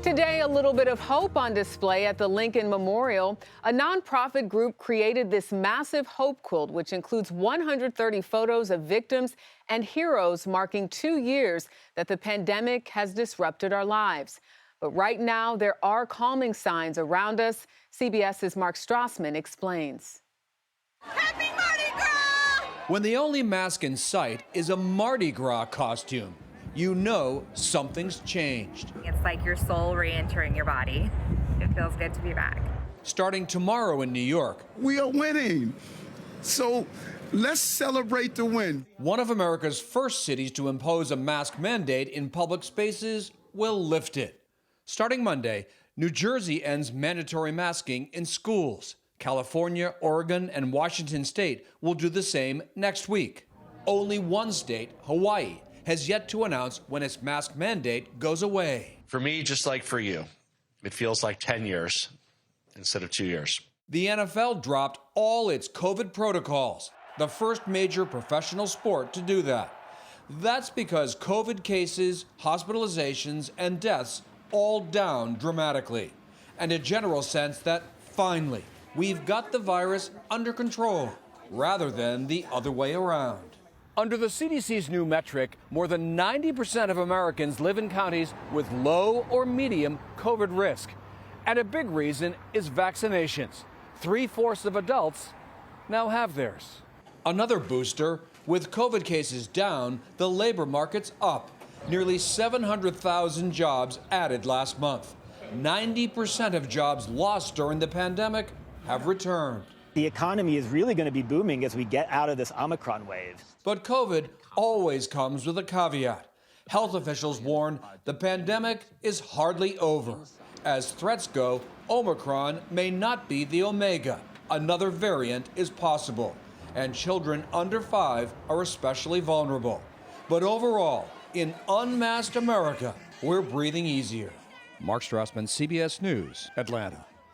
Today, a little bit of hope on display at the Lincoln Memorial. A nonprofit group created this massive hope quilt, which includes 130 photos of victims and heroes marking 2 years that the pandemic has disrupted our lives. But right now, there are calming signs around us. CBS's Mark Strassmann explains. Happy Mardi Gras! When the only mask in sight is a Mardi Gras costume, you know something's changed. It's like your soul re-entering your body. It feels good to be back. Starting tomorrow in New York, we are winning. So let's celebrate the win. One of America's first cities to impose a mask mandate in public spaces will lift it. Starting Monday, New Jersey ends mandatory masking in schools. California, Oregon, and Washington State will do the same next week. Only one state, Hawaii, has yet to announce when its mask mandate goes away. For me, just like for you, it feels like 10 years instead of 2 years. The NFL dropped all its COVID protocols, the first major professional sport to do that. That's because COVID cases, hospitalizations, and deaths all down dramatically, and a general sense that finally we've got the virus under control, rather than the other way around. Under the CDC's new metric, more than 90% of Americans live in counties with low or medium COVID risk. And a big reason is vaccinations. 3/4 of adults now have theirs. Another booster, with COVID cases down, the labor market's up. Nearly 700,000 jobs added last month. 90% of jobs lost during the pandemic have returned. The economy is really going to be booming as we get out of this Omicron wave. But COVID always comes with a caveat. Health officials warn the pandemic is hardly over. As threats go, Omicron may not be the Omega. Another variant is possible, and children under 5 are especially vulnerable. But overall, in unmasked America, we're breathing easier. Mark Strassmann, CBS News, Atlanta.